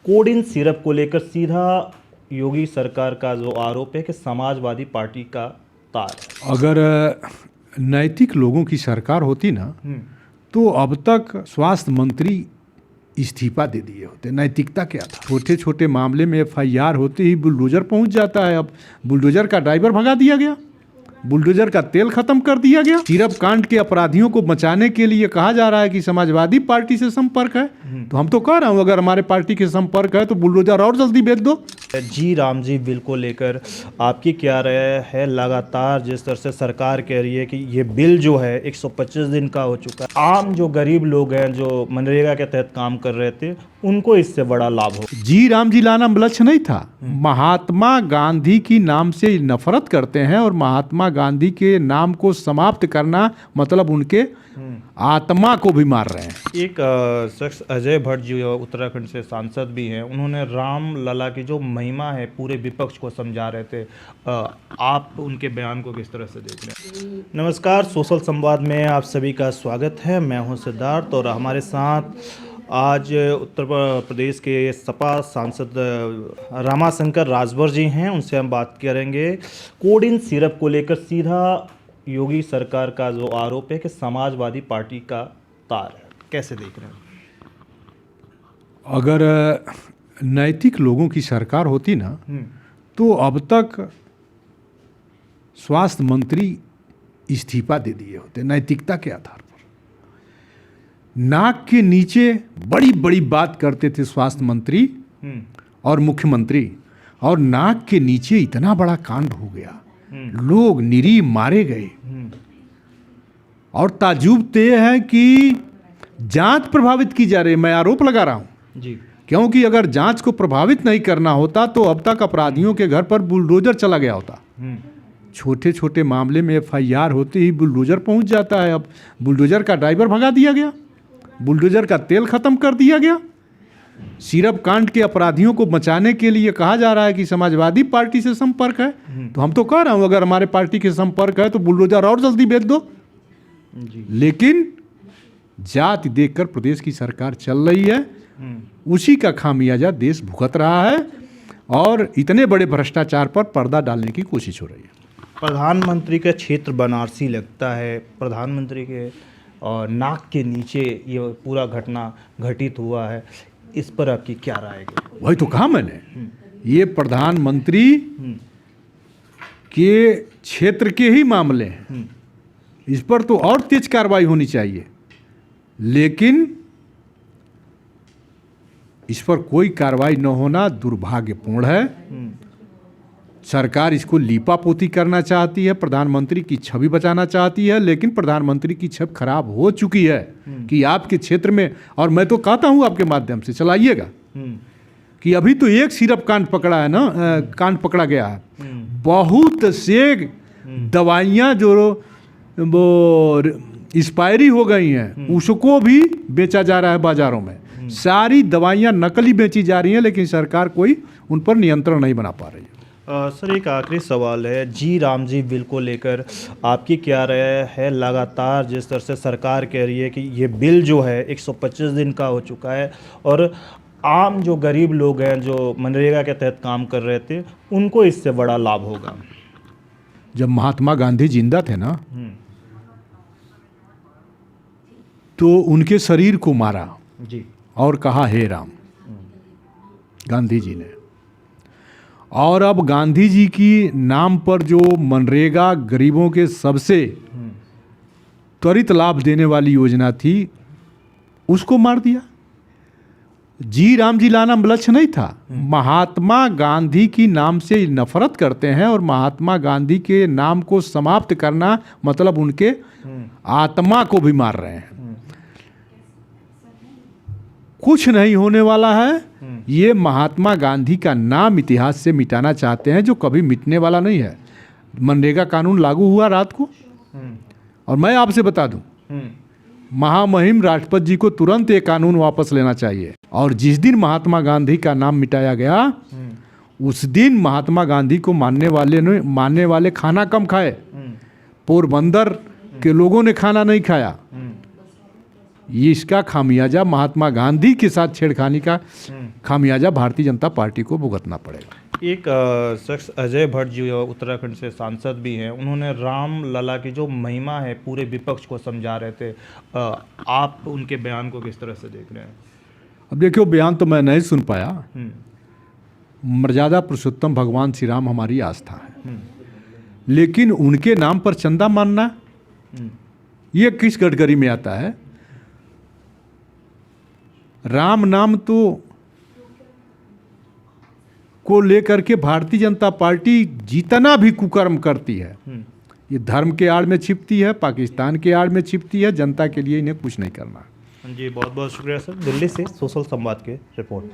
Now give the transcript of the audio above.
Coding syrup को लेकर सीधा योगी सरकार का जो आरोप है कि समाजवादी पार्टी का तार है। अगर नैतिक लोगों की सरकार होती ना तो अब तक स्वास्थ्य मंत्री इस्तीफा दे दिए होते। नैतिकता क्या था? छोटे छोटे मामले में एफआईआर होते ही बुलडोजर पहुंच जाता है। अब बुलडोजर का ड्राइवर भगा दिया गया, बुलडोजर का तेल खत्म कर दिया गया। सिरप कांड के अपराधियों को बचाने के लिए कहा जा रहा है कि समाजवादी पार्टी से संपर्क है। तो हम तो कह रहा हूं अगर हमारे पार्टी के संपर्क है तो बुलडोजर और जल्दी भेज दो। जी राम जी बिल को लेकर आपकी क्या राय है? लगातार जिस तरह से सरकार कह रही है कि ये बिल जो है 125 दिन का हो चुका है, आम जो गरीब लोग हैं जो मनरेगा के तहत काम कर रहे थे उनको इससे बड़ा लाभ हो। जी राम जी लाना लक्ष्य नहीं था। महात्मा गांधी की नाम से नफरत करते हैं और महात्मा गांधी के नाम को समाप्त करना मतलब उनके आत्मा को भी मार रहे हैं। एक शख्स अजय भट्ट जो उत्तराखंड से सांसद भी हैं, उन्होंने राम लला की जो महिमा है पूरे विपक्ष को समझा रहे थे। आप उनके बयान को किस तरह से देख रहे हैं? नमस्कार, सोशल संवाद में आप सभी का स्वागत है। मैं हूं सिद्धार्थ और हमारे साथ आज उत्तर प्रदेश के सपा सांसद रामाशंकर राजभर जी हैं। उनसे हम बात करेंगे कोडिन सिरप को लेकर सीधा योगी सरकार का जो आरोप है कि समाजवादी पार्टी का तार है। कैसे देख रहे हैं? अगर नैतिक लोगों की सरकार होती ना तो अब तक स्वास्थ्य मंत्री इस्तीफा दे दिए होते। नैतिकता के आधार पर नाक के नीचे बड़ी बड़ी बात करते थे स्वास्थ्य मंत्री और मुख्यमंत्री, और नाक के नीचे इतना बड़ा कांड हो गया, लोग निरीह मारे गए। और ताज्जुब तो यह है कि जांच प्रभावित की जा रही है। मैं आरोप लगा रहा हूं जी, क्योंकि अगर जांच को प्रभावित नहीं करना होता तो अब तक अपराधियों के घर पर बुलडोजर चला गया होता। छोटे छोटे मामले में एफआईआर होते ही बुलडोजर पहुंच जाता है। अब बुलडोजर का ड्राइवर भगा दिया गया, बुलडोजर का तेल खत्म कर दिया गया। सिरप कांड के अपराधियों को बचाने के लिए कहा जा रहा है कि समाजवादी पार्टी से संपर्क है। तो हम तो कह रहा हूं अगर हमारे पार्टी के संपर्क है तो बुलडोजर और जल्दी भेज दो जी। लेकिन जाति देखकर प्रदेश की सरकार चल रही है, उसी का खामियाजा देश भुगत रहा है और इतने बड़े भ्रष्टाचार पर पर्दा डालने की कोशिश हो रही है। प्रधानमंत्री का क्षेत्र बनारसी लगता है। प्रधानमंत्री के और नाक के नीचे ये पूरा घटना घटित हुआ है, इस पर आपकी क्या राय है? वही तो कहा मैंने, ये प्रधानमंत्री के क्षेत्र के ही मामले हैं। इस पर तो और तेज कार्रवाई होनी चाहिए, लेकिन इस पर कोई कार्रवाई न होना दुर्भाग्यपूर्ण है। सरकार इसको लीपापोती करना चाहती है, प्रधानमंत्री की छवि बचाना चाहती है, लेकिन प्रधानमंत्री की छवि खराब हो चुकी है कि आपके क्षेत्र में, और मैं तो कहता हूं आपके माध्यम से चलाइएगा कि अभी तो एक सिरप कांड पकड़ा है ना, कांड पकड़ा गया है। बहुत से दवाइयां जो वो एक्सपायरी हो गई हैं उसको भी बेचा जा रहा है बाजारों में। सारी दवाइयां नकली बेची जा रही हैं, लेकिन सरकार कोई उन पर नियंत्रण नहीं बना पा रही है। सर एक आखिरी सवाल है, जी राम जी बिल को लेकर आपकी क्या राय है? लगातार जिस तरह से सरकार कह रही है कि ये बिल जो है 125 दिन का हो चुका है और आम जो गरीब लोग हैं जो मनरेगा के तहत काम कर रहे थे उनको इससे बड़ा लाभ होगा। जब महात्मा गांधी जिंदा थे ना तो उनके शरीर को मारा जी और कहा हे राम, गांधी जी ने। और अब गांधी जी की नाम पर जो मनरेगा गरीबों के सबसे त्वरित लाभ देने वाली योजना थी उसको मार दिया। जी राम जी लाना लक्ष्य नहीं था। महात्मा गांधी की नाम से नफरत करते हैं और महात्मा गांधी के नाम को समाप्त करना मतलब उनके आत्मा को भी मार रहे हैं। कुछ नहीं होने वाला है। ये महात्मा गांधी का नाम इतिहास से मिटाना चाहते हैं, जो कभी मिटने वाला नहीं है। मनरेगा कानून लागू हुआ रात को, और मैं आपसे बता दूं महामहिम राष्ट्रपति जी को तुरंत ये कानून वापस लेना चाहिए। और जिस दिन महात्मा गांधी का नाम मिटाया गया उस दिन महात्मा गांधी को मानने वाले खाना कम खाए। पोरबंदर के लोगों ने खाना नहीं खाया, ये इसका खामियाजा महात्मा गांधी के साथ छेड़खानी का खामियाजा भारतीय जनता पार्टी को भुगतना पड़ेगा। एक शख्स अजय भट्ट जी उत्तराखंड से सांसद भी हैं, उन्होंने राम लला की जो महिमा है पूरे विपक्ष को समझा रहे थे। आप उनके बयान को किस तरह से देख रहे हैं? अब देखियो, बयान तो मैं नहीं सुन पाया। हम्म, मर्यादा पुरुषोत्तम भगवान श्री राम हमारी आस्था है, लेकिन उनके नाम पर चंदा मानना ये किस कैटेगरी में आता है? राम नाम तो को लेकर के भारतीय जनता पार्टी जितना भी कुकर्म करती है, ये धर्म के आड़ में छिपती है, पाकिस्तान के आड़ में छिपती है। जनता के लिए इन्हें कुछ नहीं करना। जी बहुत बहुत शुक्रिया सर। दिल्ली से सोशल संवाद के रिपोर्ट।